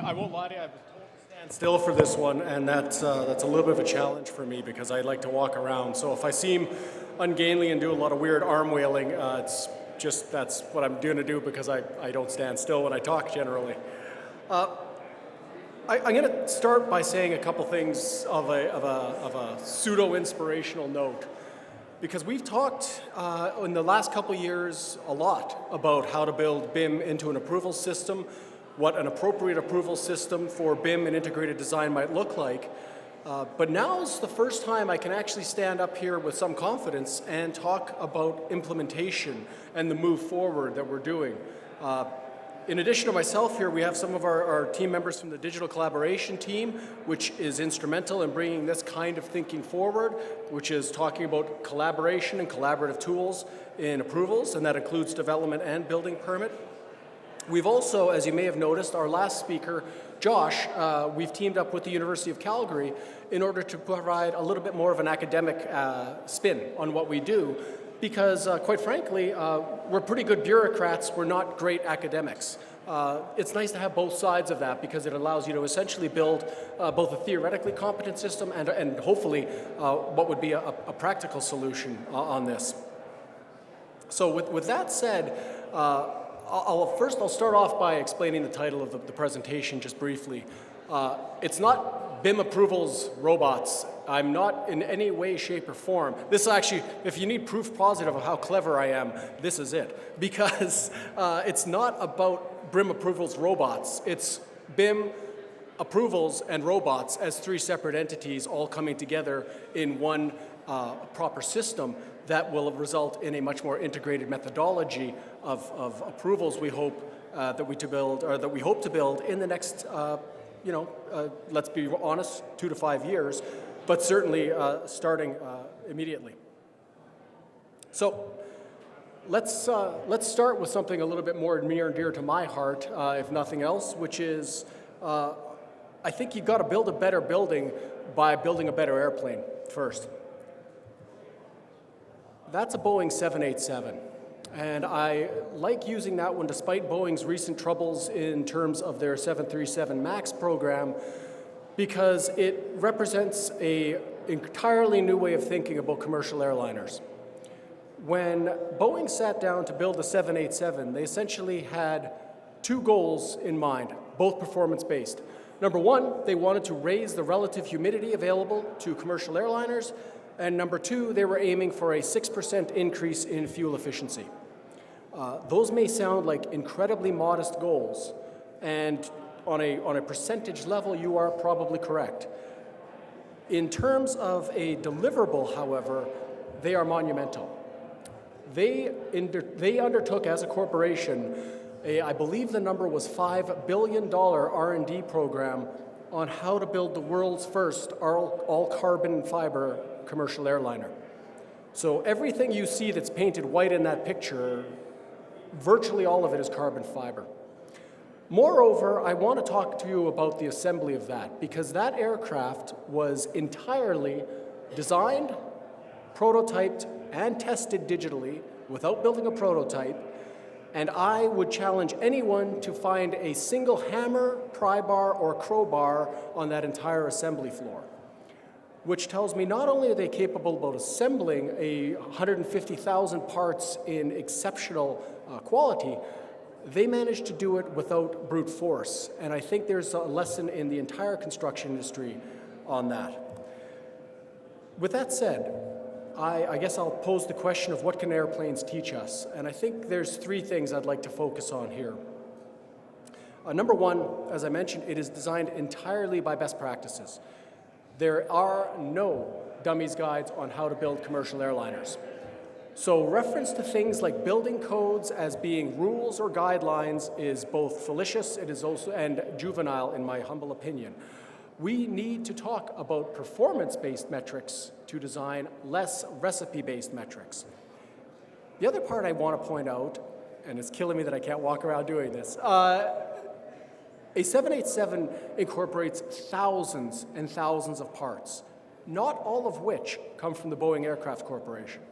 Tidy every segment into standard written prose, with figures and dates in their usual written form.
I won't lie to you, I was told to stand still for this one, and that's a little bit of a challenge for me because I like to walk around. So if I seem ungainly and do a lot of weird arm wailing, it's just that's what I'm going to do because I don't stand still when I talk generally. I'm going to start by saying a couple things of a pseudo-inspirational note. Because we've talked in the last couple years a lot about how to build BIM into an approval system, what an appropriate approval system for BIM and integrated design might look like. But now's the first time I can actually stand up here with some confidence and talk about implementation and the move forward that we're doing. In addition to myself here, we have some of our team members from the digital collaboration team, which is instrumental in bringing this kind of thinking forward, which is talking about collaboration and collaborative tools in approvals, and that includes development and building permit. We've also, as you may have noticed, our last speaker, Josh, we've teamed up with the University of Calgary in order to provide a little bit more of an academic spin on what we do. Because, quite frankly, we're pretty good bureaucrats, we're not great academics. It's nice to have both sides of that because it allows you to essentially build both a theoretically competent system and hopefully what would be a practical solution on this. So with that said, I'll start off by explaining the title of the presentation just briefly. It's not BIM approvals robots. I'm not in any way, shape, or form. This actually, if you need proof positive of how clever I am, this is it. Because it's not about BIM approvals robots. It's BIM approvals and robots as three separate entities all coming together in one proper system that will result in a much more integrated methodology of approvals we hope that we hope to build in the next let's be honest, 2 to 5 years, but certainly starting immediately. So let's start with something a little bit more near and dear to my heart, if nothing else, which is I think you've got to build a better building by building a better airplane first. That's a Boeing 787. And I like using that one despite Boeing's recent troubles in terms of their 737 MAX program because it represents an entirely new way of thinking about commercial airliners. When Boeing sat down to build the 787, they essentially had two goals in mind, both performance-based. Number one, they wanted to raise the relative humidity available to commercial airliners, and number two, they were aiming for a 6% increase in fuel efficiency. Those may sound like incredibly modest goals, and on a percentage level, you are probably correct. In terms of a deliverable, however, they are monumental. They undertook as a corporation, I believe the number was $5 billion R&D program on how to build the world's first all-carbon fiber commercial airliner. So everything you see that's painted white in that picture, virtually all of it is carbon fiber. Moreover, I want to talk to you about the assembly of that because that aircraft was entirely designed, prototyped, and tested digitally without building a prototype, and I would challenge anyone to find a single hammer, pry bar, or crowbar on that entire assembly floor, which tells me not only are they capable of assembling 150,000 parts in exceptional quality, they managed to do it without brute force. And I think there's a lesson in the entire construction industry on that. With that said, I guess I'll pose the question of what can airplanes teach us? And I think there's three things I'd like to focus on here. Number one, as I mentioned, it is designed entirely by best practices. There are no dummies guides on how to build commercial airliners. So reference to things like building codes as being rules or guidelines is both fallacious, it is also and juvenile in my humble opinion. We need to talk about performance-based metrics to design, less recipe-based metrics. The other part I want to point out, and it's killing me that I can't walk around doing this, a 787 incorporates thousands and thousands of parts, not all of which come from the Boeing Aircraft Corporation.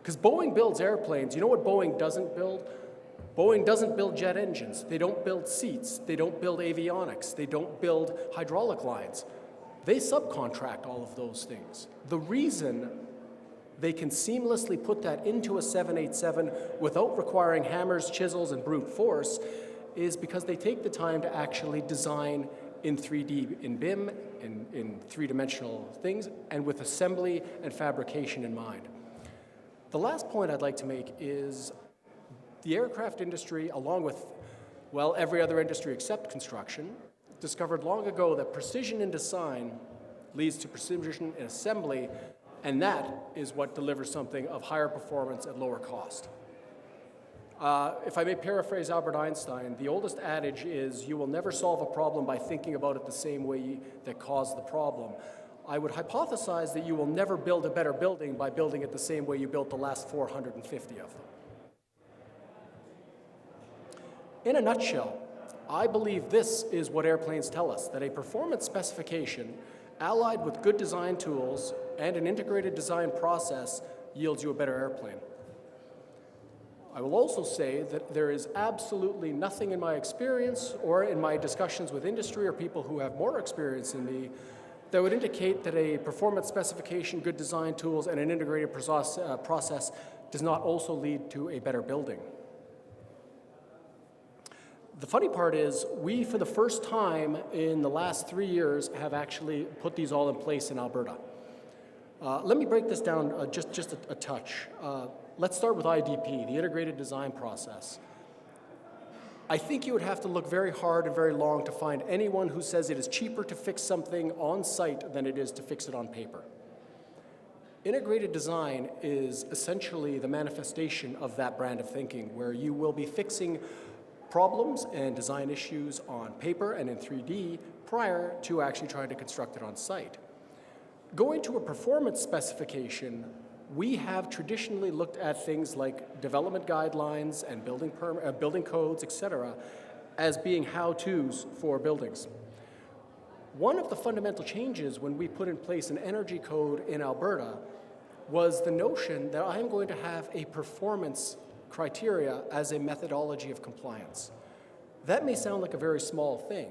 Because Boeing builds airplanes. You know what Boeing doesn't build? Boeing doesn't build jet engines, they don't build seats, they don't build avionics, they don't build hydraulic lines. They subcontract all of those things. The reason they can seamlessly put that into a 787 without requiring hammers, chisels, and brute force is because they take the time to actually design in 3D, in BIM, in three-dimensional things, and with assembly and fabrication in mind. The last point I'd like to make is the aircraft industry, along with, well, every other industry except construction, discovered long ago that precision in design leads to precision in assembly, and that is what delivers something of higher performance at lower cost. If I may paraphrase Albert Einstein, the oldest adage is, you will never solve a problem by thinking about it the same way that caused the problem. I would hypothesize that you will never build a better building by building it the same way you built the last 450 of them. In a nutshell, I believe this is what airplanes tell us, that a performance specification allied with good design tools and an integrated design process yields you a better airplane. I will also say that there is absolutely nothing in my experience or in my discussions with industry or people who have more experience than me that would indicate that a performance specification, good design tools, and an integrated process does not also lead to a better building. The funny part is, we, for the first time in the last 3 years, have actually put these all in place in Alberta. Let me break this down just a touch. Let's start with IDP, the integrated design process. I think you would have to look very hard and very long to find anyone who says it is cheaper to fix something on site than it is to fix it on paper. Integrated design is essentially the manifestation of that brand of thinking, where you will be fixing problems and design issues on paper and in 3D prior to actually trying to construct it on site. Going to a performance specification, we have traditionally looked at things like development guidelines and building codes, etc., as being how-tos for buildings. One of the fundamental changes when we put in place an energy code in Alberta was the notion that I'm going to have a performance criteria as a methodology of compliance. That may sound like a very small thing,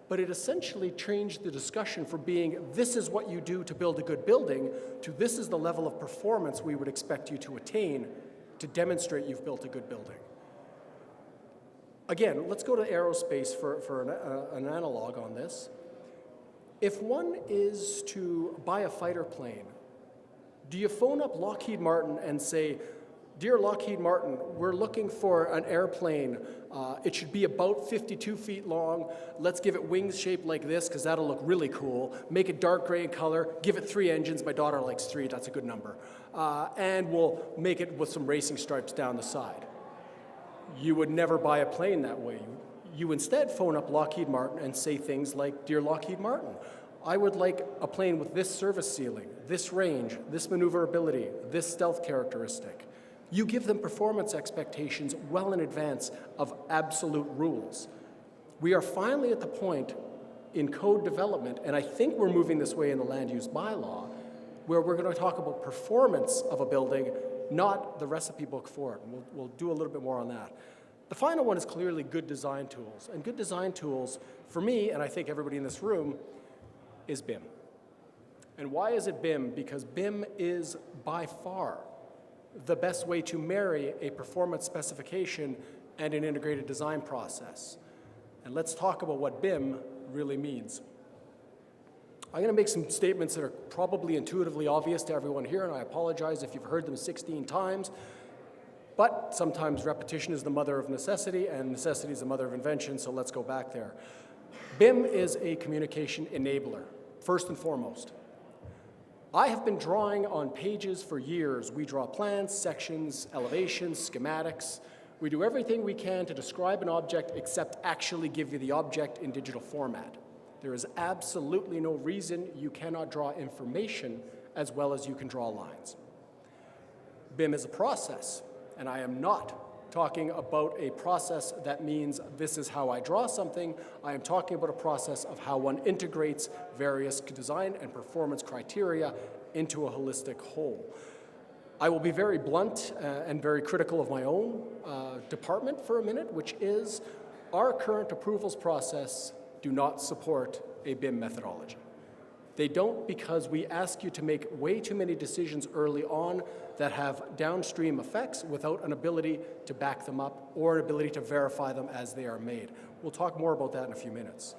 but it essentially changed the discussion from being, this is what you do to build a good building, to this is the level of performance we would expect you to attain to demonstrate you've built a good building. Again, let's go to aerospace for an analog on this. If one is to buy a fighter plane, do you phone up Lockheed Martin and say, "Dear Lockheed Martin, we're looking for an airplane. It should be about 52 feet long. Let's give it wings shaped like this because that'll look really cool. Make it dark gray in color. Give it 3 engines. My daughter likes 3. That's a good number. And we'll make it with some racing stripes down the side." You would never buy a plane that way. You instead phone up Lockheed Martin and say things like, "Dear Lockheed Martin, I would like a plane with this service ceiling, this range, this maneuverability, this stealth characteristic." You give them performance expectations well in advance of absolute rules. We are finally at the point in code development, and I think we're moving this way in the land use bylaw, where we're going to talk about performance of a building, not the recipe book for it. And we'll do a little bit more on that. The final one is clearly good design tools. And good design tools, for me, and I think everybody in this room, is BIM. And why is it BIM? Because BIM is by far the best way to marry a performance specification and an integrated design process. And let's talk about what BIM really means. I'm going to make some statements that are probably intuitively obvious to everyone here, and I apologize if you've heard them 16 times, but sometimes repetition is the mother of necessity, and necessity is the mother of invention, so let's go back there. BIM is a communication enabler, first and foremost. I have been drawing on pages for years. We draw plans, sections, elevations, schematics. We do everything we can to describe an object except actually give you the object in digital format. There is absolutely no reason you cannot draw information as well as you can draw lines. BIM is a process, and I am not talking about a process that means this is how I draw something. I am talking about a process of how one integrates various design and performance criteria into a holistic whole. I will be very blunt and very critical of my own department for a minute, which is our current approvals process do not support a BIM methodology. They don't, because we ask you to make way too many decisions early on that have downstream effects without an ability to back them up or an ability to verify them as they are made. We'll talk more about that in a few minutes.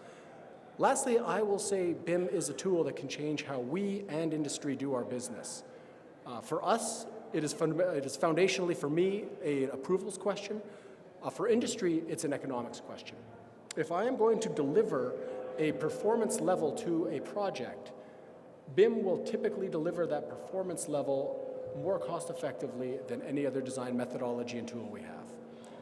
Lastly, I will say BIM is a tool that can change how we and industry do our business. For us, it is foundationally, for me, an approvals question. For industry, it's an economics question. If I am going to deliver a performance level to a project, BIM will typically deliver that performance level more cost effectively than any other design methodology and tool we have.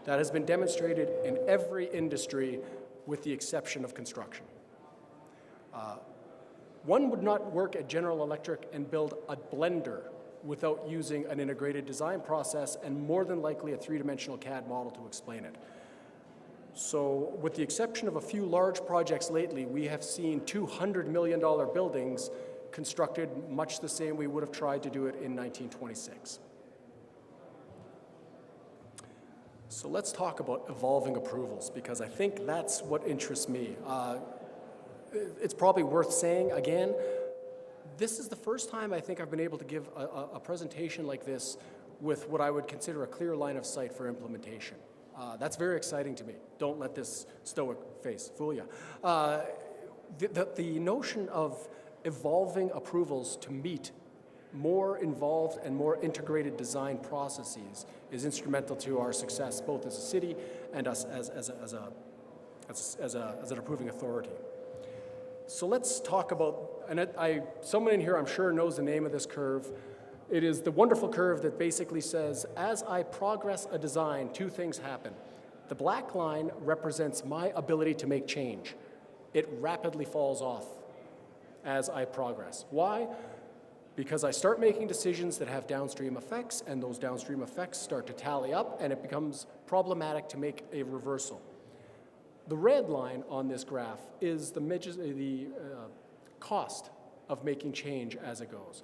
That has been demonstrated in every industry with the exception of construction. One would not work at General Electric and build a blender without using an integrated design process and more than likely a three-dimensional CAD model to explain it. So with the exception of a few large projects lately, we have seen $200 million buildings constructed much the same we would have tried to do it in 1926. So let's talk about evolving approvals, because I think that's what interests me. It's probably worth saying again, this is the first time I think I've been able to give a presentation like this with what I would consider a clear line of sight for implementation. That's very exciting to me. Don't let this stoic face fool you. The notion of evolving approvals to meet more involved and more integrated design processes is instrumental to our success, both as a city and us as an approving authority. So let's talk about, and someone in here I'm sure knows the name of this curve. It is the wonderful curve that basically says, as I progress a design, two things happen. The black line represents my ability to make change. It rapidly falls off as I progress. Why? Because I start making decisions that have downstream effects, and those downstream effects start to tally up, and it becomes problematic to make a reversal. The red line on this graph is the cost of making change as it goes.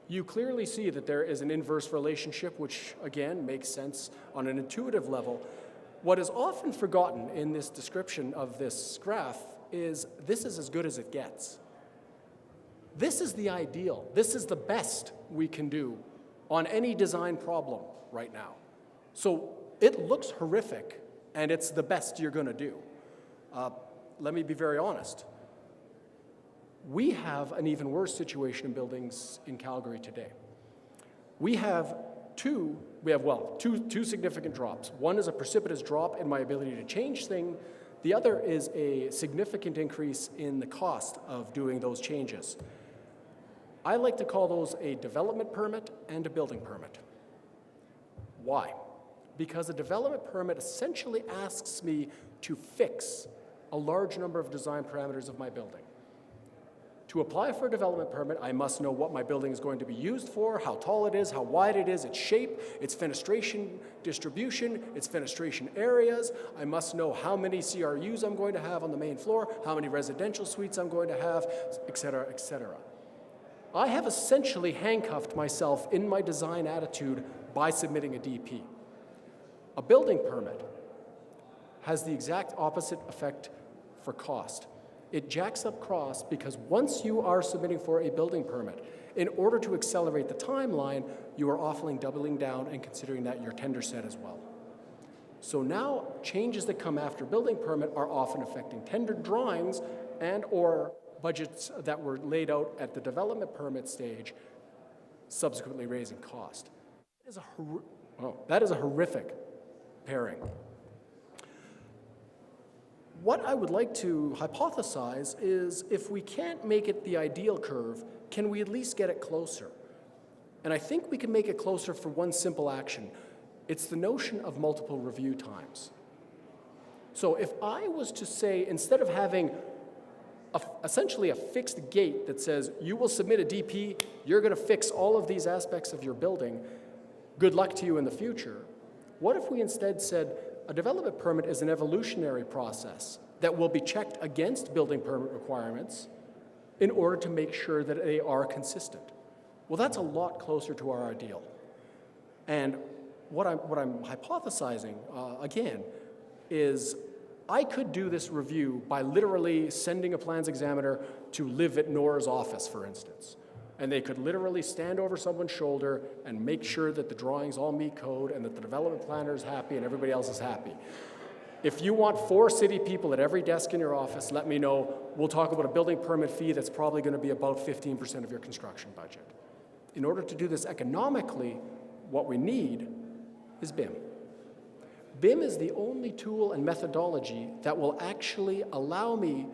You clearly see that there is an inverse relationship, which again makes sense on an intuitive level. What is often forgotten in this description of this graph is this is as good as it gets. This is the ideal. This is the best we can do on any design problem right now. So it looks horrific, and it's the best you're going to do. Let me be very honest. We have an even worse situation in buildings in Calgary today. We have two significant drops. One is a precipitous drop in my ability to change things. The other is a significant increase in the cost of doing those changes. I like to call those a development permit and a building permit. Why? Because a development permit essentially asks me to fix a large number of design parameters of my building. To apply for a development permit, I must know what my building is going to be used for, how tall it is, how wide it is, its shape, its fenestration distribution, its fenestration areas. I must know how many CRUs I'm going to have on the main floor, how many residential suites I'm going to have, et cetera, et cetera. I have essentially handcuffed myself in my design attitude by submitting a DP. A building permit has the exact opposite effect for cost. It jacks up costs because once you are submitting for a building permit, in order to accelerate the timeline, you are often doubling down and considering that your tender set as well. So now changes that come after building permit are often affecting tender drawings and or budgets that were laid out at the development permit stage, subsequently raising cost. That is a horrific pairing. What I would like to hypothesize is if we can't make it the ideal curve, can we at least get it closer? And I think we can make it closer for one simple action. It's the notion of multiple review times. So if I was to say, instead of having essentially a fixed gate that says, you will submit a DP, you're going to fix all of these aspects of your building, good luck to you in the future. What if we instead said, a development permit is an evolutionary process that will be checked against building permit requirements in order to make sure that they are consistent? Well, that's a lot closer to our ideal. And what I'm hypothesizing, again, is I could do this review by literally sending a plans examiner to live at Nora's office, for instance. And they could literally stand over someone's shoulder and make sure that the drawings all meet code and that the development planner is happy and everybody else is happy. If you want 4 city people at every desk in your office, let me know. We'll talk about a building permit fee that's probably going to be about 15% of your construction budget. In order to do this economically, what we need is BIM. BIM is the only tool and methodology that will actually allow me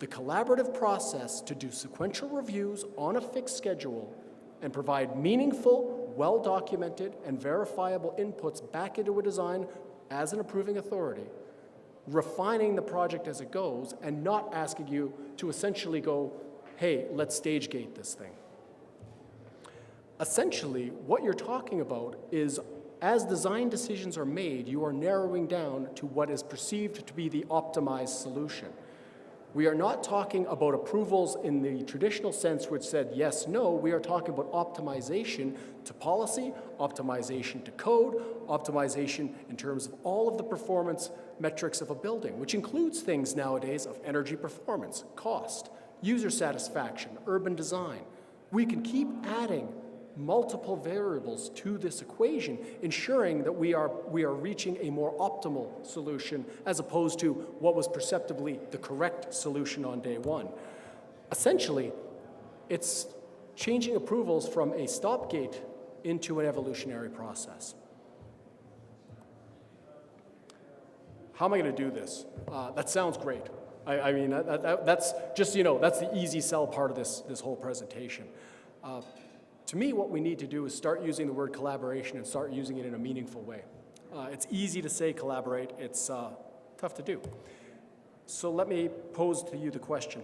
the collaborative process to do sequential reviews on a fixed schedule and provide meaningful, well-documented, and verifiable inputs back into a design as an approving authority, refining the project as it goes, and not asking you to essentially go, hey, let's stage gate this thing. Essentially, what you're talking about is as design decisions are made, you are narrowing down to what is perceived to be the optimized solution. We are not talking about approvals in the traditional sense which said yes, no. We are talking about optimization to policy, optimization to code, optimization in terms of all of the performance metrics of a building, which includes things nowadays of energy performance, cost, user satisfaction, urban design. We can keep adding multiple variables to this equation, ensuring that we are reaching a more optimal solution as opposed to what was perceptibly the correct solution on day one. Essentially, it's changing approvals from a stop gate into an evolutionary process. How am I going to do this? That sounds great. I mean, that's just, that's the easy sell part of this whole presentation. To me, what we need to do is start using the word collaboration and start using it in a meaningful way. It's easy to say collaborate, it's tough to do. So let me pose to you the question,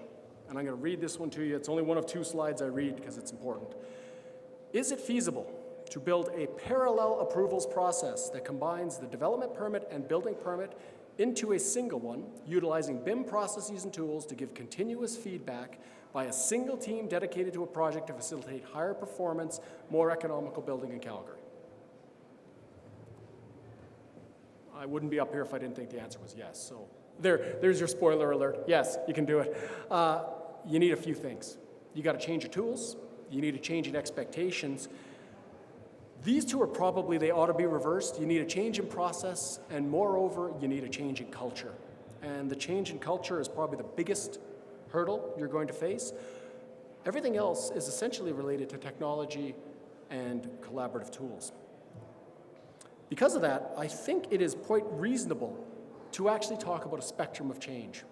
and I'm going to read this one to you. It's only one of 2 slides I read because it's important. Is it feasible to build a parallel approvals process that combines the development permit and building permit into a single one, utilizing BIM processes and tools to give continuous feedback by a single team dedicated to a project to facilitate higher performance, more economical building in Calgary? I wouldn't be up here if I didn't think the answer was yes. So there's your spoiler alert. Yes, you can do it. You need a few things. You got to change your tools. You need a change in expectations. These 2 are probably, they ought to be reversed. You need a change in process, and moreover, you need a change in culture. And the change in culture is probably the biggest hurdle you're going to face. Everything else is essentially related to technology and collaborative tools. Because of that, I think it is quite reasonable to actually talk about a spectrum of change.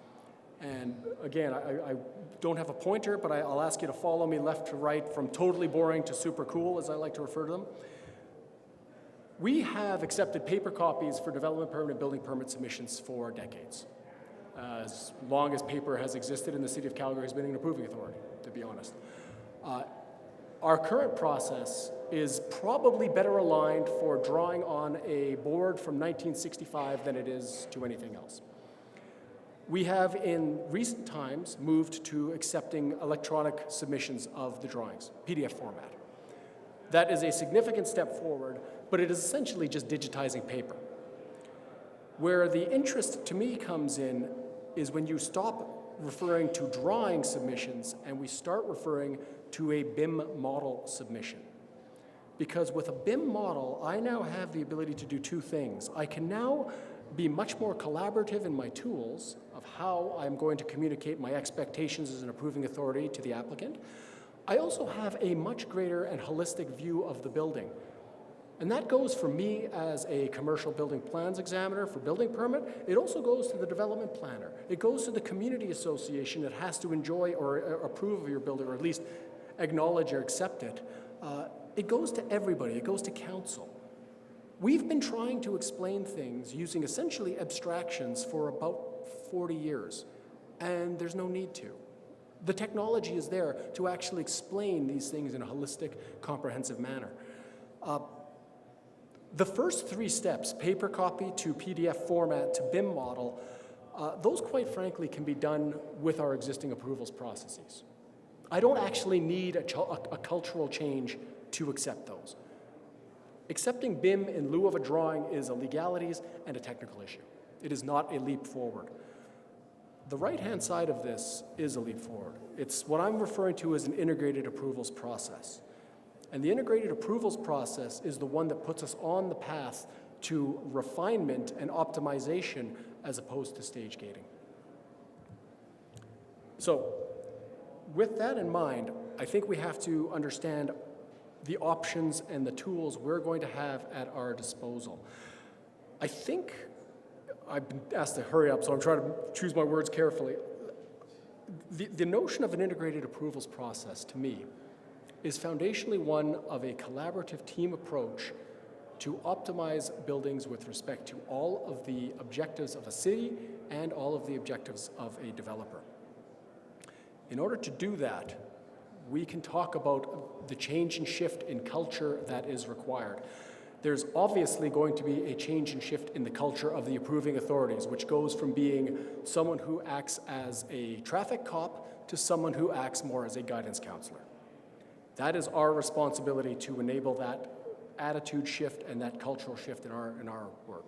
And again, I don't have a pointer, but I'll ask you to follow me left to right from totally boring to super cool, as I like to refer to them. We have accepted paper copies for development permit and building permit submissions for decades. As long as paper has existed and the City of Calgary has been an approving authority, to be honest. Our current process is probably better aligned for drawing on a board from 1965 than it is to anything else. We have in recent times moved to accepting electronic submissions of the drawings, PDF format. That is a significant step forward, but it is essentially just digitizing paper. Where the interest to me comes in is when you stop referring to drawing submissions and we start referring to a BIM model submission. Because with a BIM model, I now have the ability to do 2 things. I can now be much more collaborative in my tools of how I'm going to communicate my expectations as an approving authority to the applicant. I also have a much greater and holistic view of the building. And that goes for me as a commercial building plans examiner for building permit. It also goes to the development planner. It goes to the community association that has to enjoy or approve of your building, or at least acknowledge or accept it. It goes to everybody. It goes to council. We've been trying to explain things using essentially abstractions for about 40 years, and there's no need to. The technology is there to actually explain these things in a holistic, comprehensive manner. The first 3 steps, paper copy to PDF format to BIM model, those quite frankly can be done with our existing approvals processes. I don't actually need a cultural change to accept those. Accepting BIM in lieu of a drawing is a legalities and a technical issue. It is not a leap forward. The right-hand side of this is a leap forward. It's what I'm referring to as an integrated approvals process. And the integrated approvals process is the one that puts us on the path to refinement and optimization as opposed to stage gating. So, with that in mind, I think we have to understand the options and the tools we're going to have at our disposal. I think I've been asked to hurry up, so I'm trying to choose my words carefully. The notion of an integrated approvals process, to me, is foundationally one of a collaborative team approach to optimize buildings with respect to all of the objectives of a city and all of the objectives of a developer. In order to do that, we can talk about the change and shift in culture that is required. There's obviously going to be a change and shift in the culture of the approving authorities, which goes from being someone who acts as a traffic cop to someone who acts more as a guidance counselor. That is our responsibility to enable that attitude shift and that cultural shift in our work.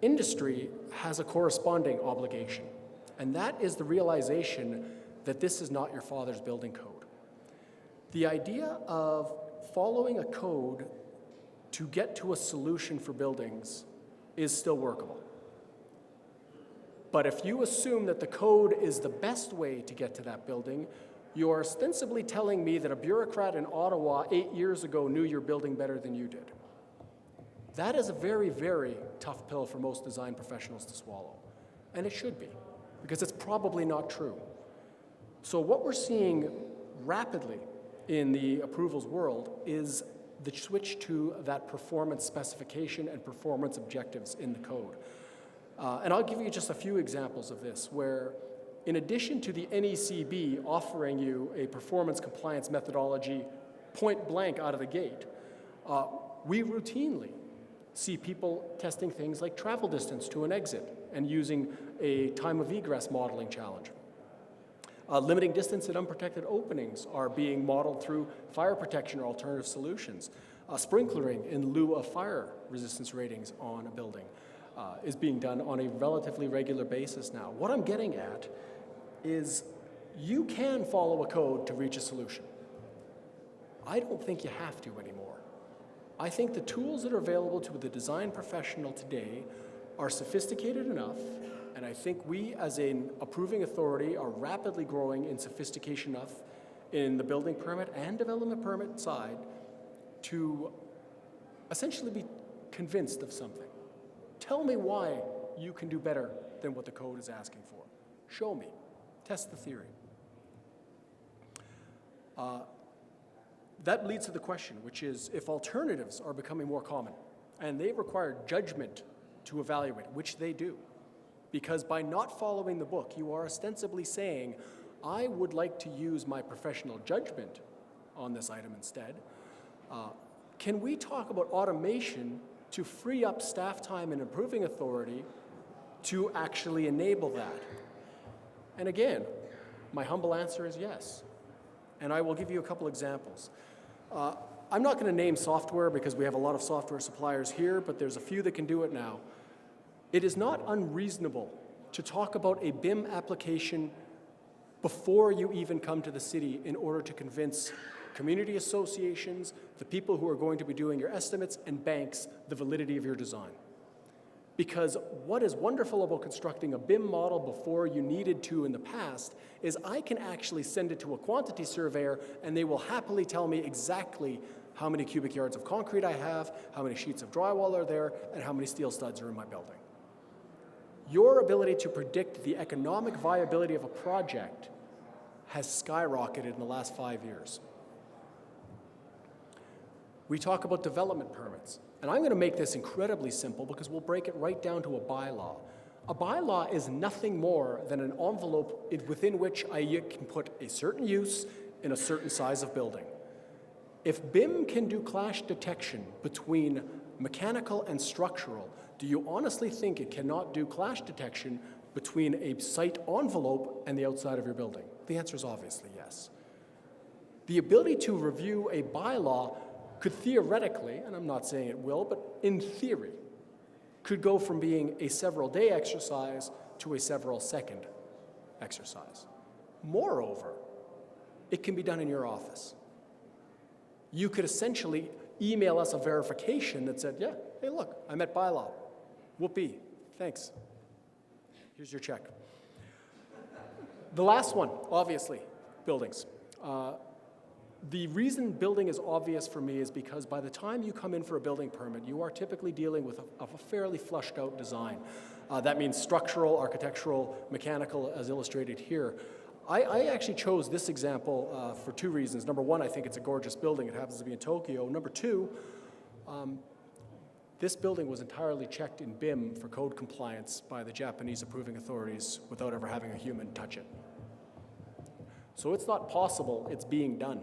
Industry has a corresponding obligation, and that is the realization that this is not your father's building code. The idea of following a code to get to a solution for buildings is still workable. But if you assume that the code is the best way to get to that building, you are ostensibly telling me that a bureaucrat in Ottawa 8 years ago knew your building better than you did. That is a very, very tough pill for most design professionals to swallow. And it should be, because it's probably not true. So what we're seeing rapidly in the approvals world is the switch to that performance specification and performance objectives in the code. And I'll give you just a few examples of this, where in addition to the NECB offering you a performance compliance methodology point blank out of the gate, we routinely see people testing things like travel distance to an exit and using a time of egress modeling challenge. Limiting distance at unprotected openings are being modeled through fire protection or alternative solutions. Sprinklering in lieu of fire resistance ratings on a building is being done on a relatively regular basis now. What I'm getting at is you can follow a code to reach a solution. I don't think you have to anymore. I think the tools that are available to the design professional today are sophisticated enough, and I think we as an approving authority are rapidly growing in sophistication enough in the building permit and development permit side to essentially be convinced of something. Tell me why you can do better than what the code is asking for. Show me. Test the theory. That leads to the question, which is if alternatives are becoming more common and they require judgment to evaluate, which they do, because by not following the book, you are ostensibly saying, I would like to use my professional judgment on this item instead. Can we talk about automation to free up staff time and approving authority to actually enable that? And again, my humble answer is yes. And I will give you a couple examples. I'm not going to name software because we have a lot of software suppliers here, but there's a few that can do it now. It is not unreasonable to talk about a BIM application before you even come to the city in order to convince community associations, the people who are going to be doing your estimates, and banks the validity of your design. Because what is wonderful about constructing a BIM model before you needed to in the past is I can actually send it to a quantity surveyor and they will happily tell me exactly how many cubic yards of concrete I have, how many sheets of drywall are there, and how many steel studs are in my building. Your ability to predict the economic viability of a project has skyrocketed in the last 5 years. We talk about development permits. And I'm going to make this incredibly simple because we'll break it right down to a bylaw. A bylaw is nothing more than an envelope within which I can put a certain use in a certain size of building. If BIM can do clash detection between mechanical and structural, do you honestly think it cannot do clash detection between a site envelope and the outside of your building? The answer is obviously yes. The ability to review a bylaw could theoretically, and I'm not saying it will, but in theory, could go from being a several-day exercise to a several-second exercise. Moreover, it can be done in your office. You could essentially email us a verification that said, yeah, hey, look, I met bylaw. Whoopee, thanks. Here's your check. The last one, obviously, buildings. The reason building is obvious for me is because by the time you come in for a building permit, you are typically dealing with a fairly flushed out design. That means structural, architectural, mechanical, as illustrated here. I actually chose this example for two reasons. Number one, I think it's a gorgeous building. It happens to be in Tokyo. Number two, this building was entirely checked in Bim for code compliance by the Japanese approving authorities without ever having a human touch it. So it's not possible, it's being done.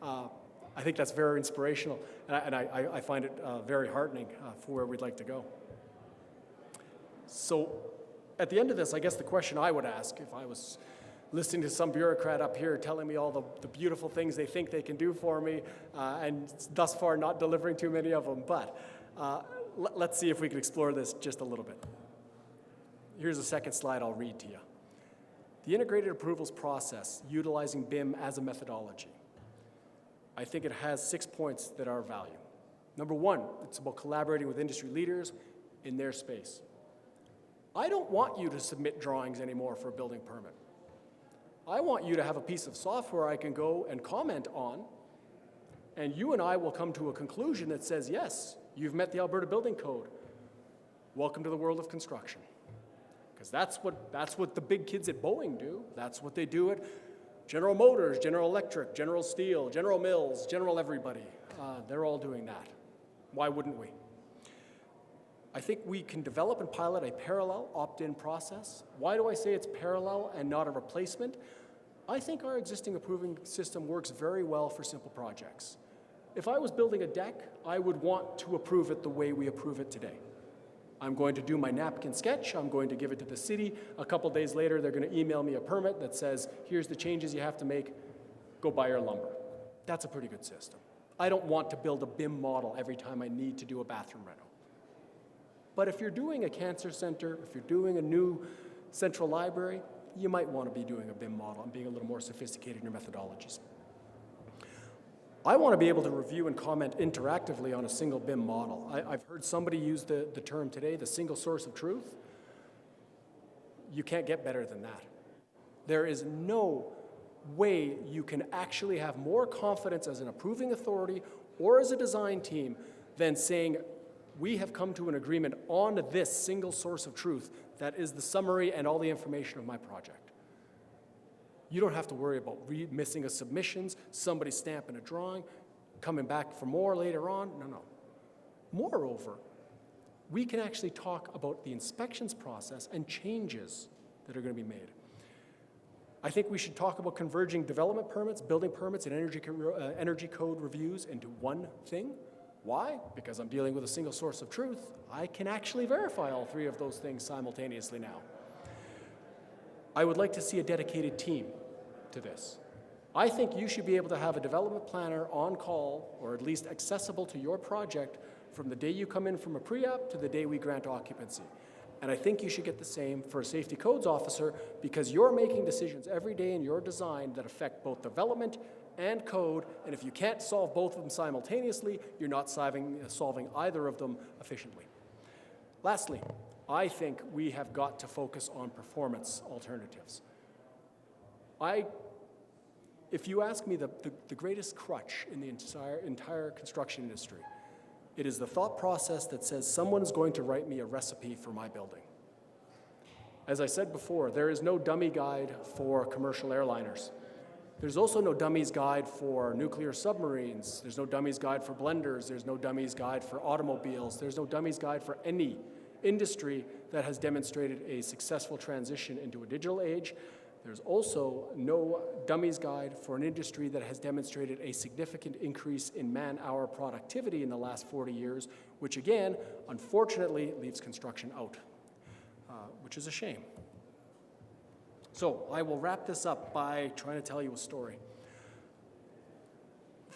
I think that's very inspirational, and I find it very heartening for where we'd like to go. So at the end of this, I guess the question I would ask if I was listening to some bureaucrat up here telling me all the beautiful things they think they can do for me, and thus far not delivering too many of them, but let's see if we can explore this just a little bit. Here's a second slide I'll read to you. The integrated approvals process, utilizing BIM as a methodology. I think it has 6 points that are of value. Number one, it's about collaborating with industry leaders in their space. I don't want you to submit drawings anymore for a building permit. I want you to have a piece of software I can go and comment on, and you and I will come to a conclusion that says, yes, you've met the Alberta Building Code. Welcome to the world of construction. Because that's what the big kids at Boeing do. That's what they do at General Motors, General Electric, General Steel, General Mills, General everybody. They're all doing that. Why wouldn't we? I think we can develop and pilot a parallel opt-in process. Why do I say it's parallel and not a replacement? I think our existing approving system works very well for simple projects. If I was building a deck, I would want to approve it the way we approve it today. I'm going to do my napkin sketch, I'm going to give it to the city. A couple days later, they're going to email me a permit that says, here's the changes you have to make, go buy your lumber. That's a pretty good system. I don't want to build a BIM model every time I need to do a bathroom reno. But if you're doing a cancer center, if you're doing a new central library, you might want to be doing a BIM model and being a little more sophisticated in your methodologies. I want to be able to review and comment interactively on a single BIM model. I've heard somebody use the term today, the single source of truth. You can't get better than that. There is no way you can actually have more confidence as an approving authority or as a design team than saying, we have come to an agreement on this single source of truth that is the summary and all the information of my project. You don't have to worry about missing a submissions, somebody stamping a drawing, coming back for more later on. No. Moreover, we can actually talk about the inspections process and changes that are going to be made. I think we should talk about converging development permits, building permits, and energy code reviews into one thing. Why? Because I'm dealing with a single source of truth. I can actually verify all three of those things simultaneously now. I would like to see a dedicated team to this. I think you should be able to have a development planner on call, or at least accessible to your project, from the day you come in from a pre-app to the day we grant occupancy. And I think you should get the same for a safety codes officer, because you're making decisions every day in your design that affect both development and code, and if you can't solve both of them simultaneously, you're not solving either of them efficiently. Lastly, I think we have got to focus on performance alternatives. If you ask me the greatest crutch in the entire construction industry, it is the thought process that says someone is going to write me a recipe for my building. As I said before, there is no dummy guide for commercial airliners. There's also no dummies guide for nuclear submarines. There's no dummies guide for blenders. There's no dummies guide for automobiles. There's no dummies guide for any industry that has demonstrated a successful transition into a digital age. There's also no dummies guide for an industry that has demonstrated a significant increase in man-hour productivity in the last 40 years, which again, unfortunately, leaves construction out, which is a shame. So I will wrap this up by trying to tell you a story.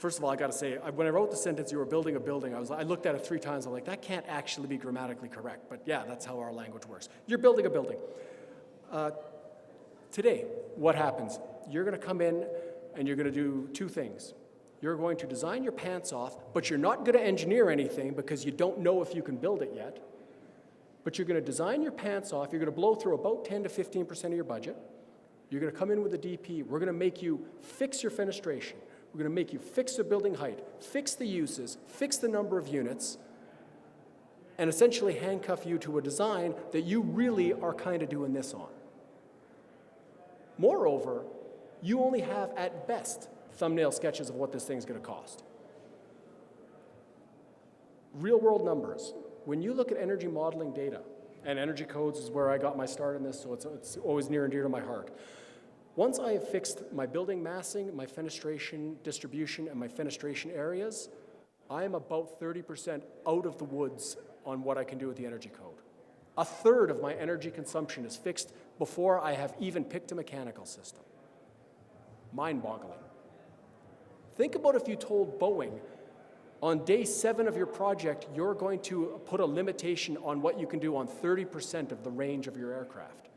First of all, I got to say, when I wrote the sentence, "you were building a building," I looked at it 3 times. I'm like, that can't actually be grammatically correct. But yeah, that's how our language works. You're building a building. Today, what happens? You're going to come in and you're going to do 2 things. You're going to design your pants off, but you're not going to engineer anything because you don't know if you can build it yet. But you're going to design your pants off. You're going to blow through about 10 to 15% of your budget. You're going to come in with a DP. We're going to make you fix your fenestration. We're going to make you fix the building height, fix the uses, fix the number of units, and essentially handcuff you to a design that you really are kind of doing this on. Moreover, you only have, at best, thumbnail sketches of what this thing's going to cost. Real-world numbers. When you look at energy modeling data, and energy codes is where I got my start in this, so it's always near and dear to my heart. Once I have fixed my building massing, my fenestration distribution, and my fenestration areas, I am about 30% out of the woods on what I can do with the energy code. 1/3 of my energy consumption is fixed before I have even picked a mechanical system. Mind-boggling. Think about if you told Boeing, on day 7 of your project, you're going to put a limitation on what you can do on 30% of the range of your aircraft.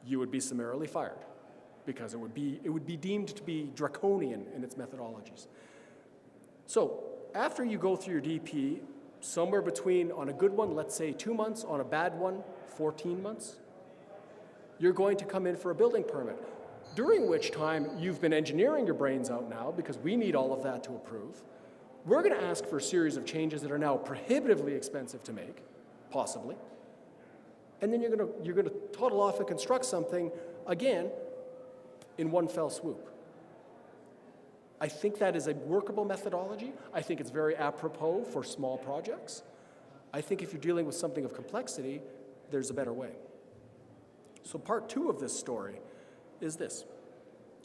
You would be summarily fired because it would be deemed to be draconian in its methodologies. So after you go through your DP, somewhere between, on a good one, let's say 2 months, on a bad one, 14 months, you're going to come in for a building permit, during which time you've been engineering your brains out now because we need all of that to approve. We're going to ask for a series of changes that are now prohibitively expensive to make, possibly. And then you're going to toddle off and construct something, again, in one fell swoop. I think that is a workable methodology. I think it's very apropos for small projects. I think if you're dealing with something of complexity, there's a better way. So part 2 of this story is this.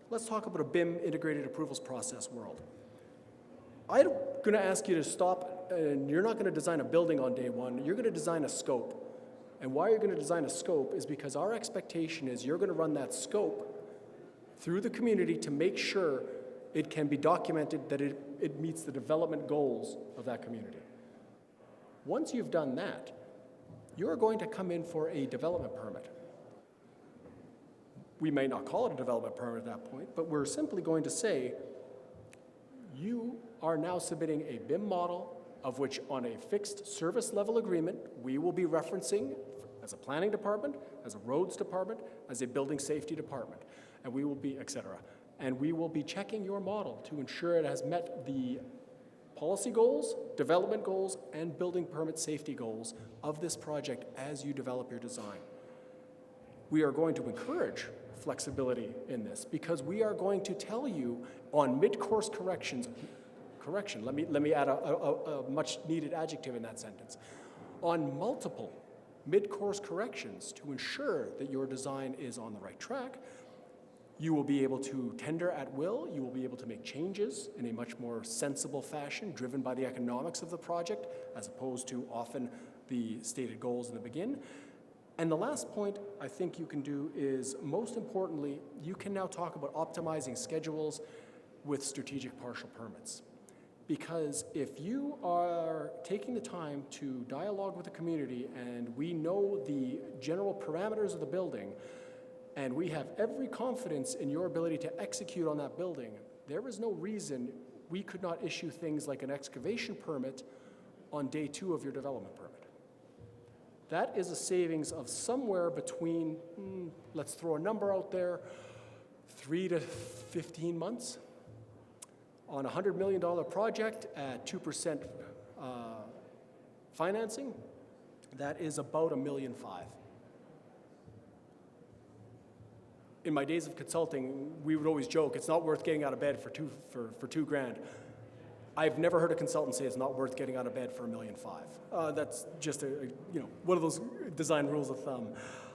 Let's talk about a BIM integrated approvals process world. I'm going to ask you to stop, and you're not going to design a building on day 1. You're going to design a scope. And why you're going to design a scope is because our expectation is you're going to run that scope through the community to make sure it can be documented that it meets the development goals of that community. Once you've done that, you're going to come in for a development permit. We may not call it a development permit at that point, but we're simply going to say, you are now submitting a BIM model of which on a fixed service level agreement, we will be referencing as a planning department, as a roads department, as a building safety department, and we will be, et cetera. And we will be checking your model to ensure it has met the policy goals, development goals, and building permit safety goals of this project as you develop your design. We are going to encourage flexibility in this because we are going to tell you on mid-course correction, let me add a much needed adjective in that sentence, on multiple mid-course corrections to ensure that your design is on the right track. You will be able to tender at will. You will be able to make changes in a much more sensible fashion, driven by the economics of the project, as opposed to often the stated goals in the beginning. And the last point I think you can do is, most importantly, you can now talk about optimizing schedules with strategic partial permits. Because if you are taking the time to dialogue with the community and we know the general parameters of the building, and we have every confidence in your ability to execute on that building, there is no reason we could not issue things like an excavation permit on day 2 of your development permit. That is a savings of somewhere between, let's throw a number out there, 3 to 15 months. On a $100 million project at 2% financing, that is about $1.5 million. In my days of consulting, we would always joke, it's not worth getting out of bed for $2 grand. I've never heard a consultant say it's not worth getting out of bed for $1.5 million. That's just one of those design rules of thumb.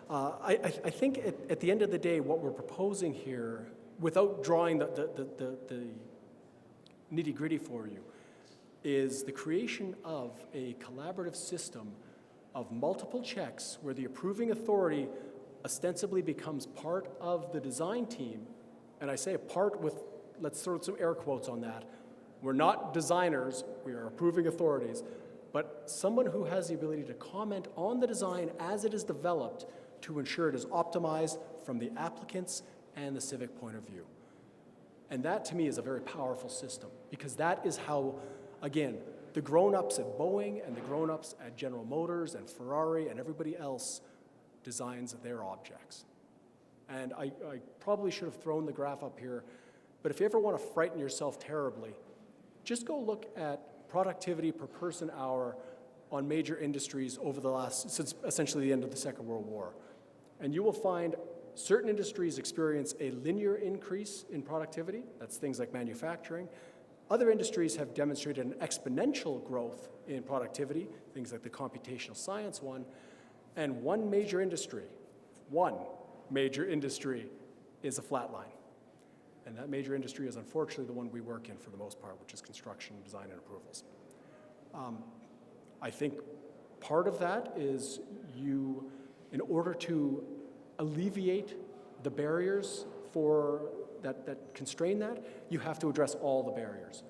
I think at the end of the day, what we're proposing here, without drawing the nitty-gritty for you, is the creation of a collaborative system of multiple checks where the approving authority ostensibly becomes part of the design team, and I say a part with, let's throw some air quotes on that, We're not designers, we are approving authorities, but someone who has the ability to comment on the design as it is developed to ensure it is optimized from the applicant's and the civic point of view. And that, to me, is a very powerful system, because that is how, again, the grown-ups at Boeing and the grown-ups at General Motors and Ferrari and everybody else designs their objects. And I probably should have thrown the graph up here, but if you ever want to frighten yourself terribly, just go look at productivity per person hour on major industries since essentially the end of the Second World War. And you will find certain industries experience a linear increase in productivity. That's things like manufacturing. Other industries have demonstrated an exponential growth in productivity, things like the computational science one. And one major industry is a flat line. And that major industry is unfortunately the one we work in for the most part, which is construction, design, and approvals. I think part of that is in order to alleviate the barriers that constrain that, you have to address all the barriers.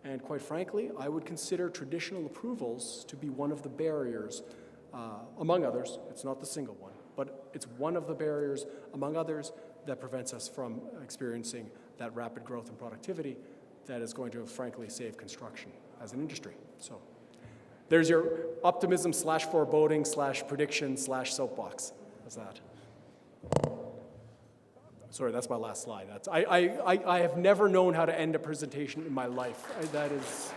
And quite frankly, I would consider traditional approvals to be one of the barriers, among others. It's not the single one, but it's one of the barriers, among others, that prevents us from experiencing that rapid growth in productivity that is going to, frankly, save construction as an industry. So there's your optimism / foreboding / prediction / soapbox. How's that? Sorry, that's my last slide. I have never known how to end a presentation in my life. That is...